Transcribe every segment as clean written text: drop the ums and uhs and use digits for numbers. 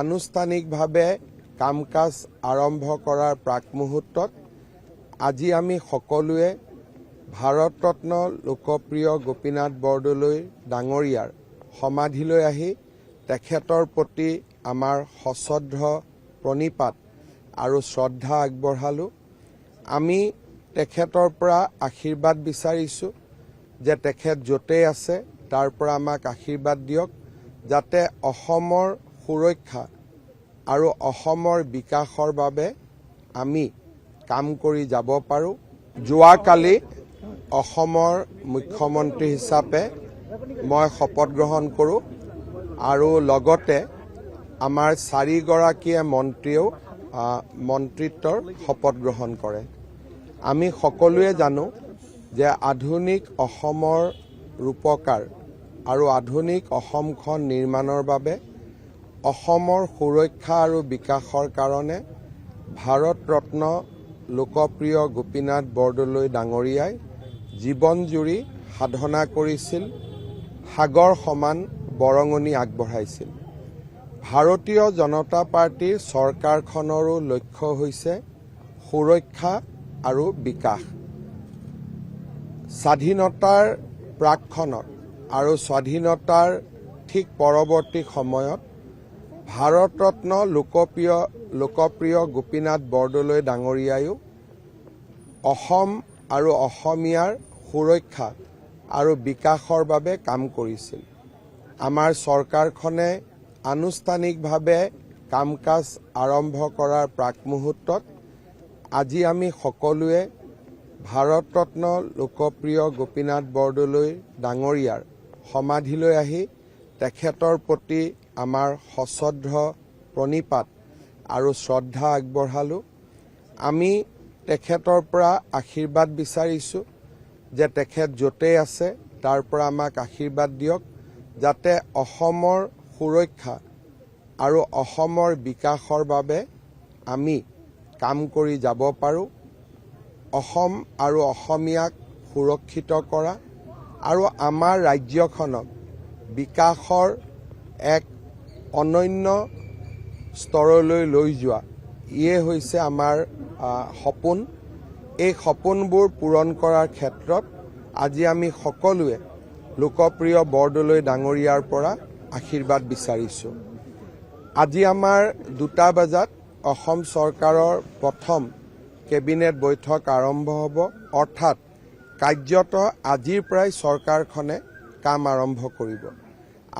আনুষ্ঠানিকভাৱে কাম কাজ আৰম্ভ কৰাৰ প্ৰাক মুহূৰ্তত আজি আমি সকলোৱে ভাৰতৰত্ন লোকপ্ৰিয় গোপীনাথ বৰদলৈ ডাঙৰীয়াৰ সমাধিলৈ আহি তেখেতৰ প্ৰতি আমাৰ সশ্ৰদ্ধ প্ৰণিপাত আৰু শ্ৰদ্ধা আগবঢ়ালোঁ। আমি তেখেতৰ পৰা আশীৰ্বাদ বিচাৰিছোঁ যে তেখেত য'তেই আছে তাৰ পৰা আমাক আশীৰ্বাদ দিয়ক, যাতে অসমৰ সুৰক্ষা আৰু অসমৰ বিকাশৰ বাবে আমি কাম কৰি যাব পাৰোঁ। যোৱাকালি অসমৰ মুখ্যমন্ত্ৰী হিচাপে মই শপত গ্ৰহণ কৰোঁ আৰু লগতে আমাৰ 4গৰাকীয়ে মন্ত্ৰীয়েও মন্ত্ৰিত্বৰ শপত গ্ৰহণ কৰে। আমি সকলোৱে জানো যে আধুনিক অসমৰ ৰূপকাৰ আৰু আধুনিক অসমখন নিৰ্মাণৰ বাবে অসমৰ সুৰক্ষা আৰু বিকাশৰ কাৰণে ভাৰতৰত্ন লোকপ্ৰিয় গোপীনাথ বৰদলৈ ডাঙৰীয়াই জীৱন জুৰি সাধনা কৰিছিল, সাগৰ সমান বৰঙণি আগবঢ়াইছিল। ভাৰতীয় জনতা পাৰ্টীৰ চৰকাৰখনৰো লক্ষ্য হৈছে সুৰক্ষা আৰু বিকাশ। স্বাধীনতাৰ প্ৰাকখনত আৰু স্বাধীনতাৰ ঠিক পৰৱৰ্তী সময়ত ভাৰতৰত্ন লোকপ্ৰিয় গোপীনাথ বৰদলৈ ডাঙৰীয়ায়ো অসম আৰু অসমীয়াৰ সুৰক্ষা আৰু বিকাশৰ বাবে কাম কৰিছিল। আমাৰ চৰকাৰখনে আনুষ্ঠানিকভাৱে কাম কাজ আৰম্ভ কৰাৰ প্ৰাক মুহূৰ্তত আজি আমি সকলোৱে ভাৰতৰত্ন লোকপ্ৰিয় গোপীনাথ বৰদলৈ ডাঙৰীয়াৰ সমাধিলৈ আহি তেখেতৰ প্ৰতি আমাৰ সশ্ৰদ্ধ প্ৰণিপাত আৰু শ্ৰদ্ধা আগবঢ়ালোঁ। আমি তেখেতৰ পৰা আশীৰ্বাদ বিচাৰিছোঁ যে তেখেত য'তেই আছে তাৰ পৰা আমাক আশীৰ্বাদ দিয়ক, যাতে অসমৰ সুৰক্ষা আৰু অসমৰ বিকাশৰ বাবে আমি কাম কৰি যাব পাৰোঁ। অসম আৰু অসমীয়াক সুৰক্ষিত কৰা আৰু আমাৰ ৰাজ্যখনক বিকাশৰ এক অনন্য স্তৰলৈ লৈ যোৱা, ইয়ে হৈছে আমাৰ সপোন। এই সপোনবোৰ পূৰণ কৰাৰ ক্ষেত্ৰত আজি আমি সকলোৱে লোকপ্ৰিয় বৰদলৈ ডাঙৰীয়াৰ পৰা আশীৰ্বাদ বিচাৰিছোঁ। আজি আমাৰ 2টা বজাত অসম চৰকাৰৰ প্ৰথম কেবিনেট বৈঠক আৰম্ভ হ'ব, অৰ্থাৎ কাৰ্যত আজিৰ পৰাই চৰকাৰখনে কাম আৰম্ভ কৰিব।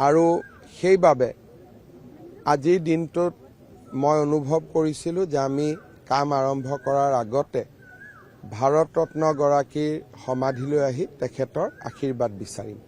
আৰু সেইবাবে আজিৰ দিনটোত মই অনুভৱ কৰিছিলোঁ যে আমি কাম আৰম্ভ কৰাৰ আগতে ভাৰতৰত্নগৰাকীৰ সমাধিলৈ আহি তেখেতৰ আশীৰ্বাদ বিচাৰিম।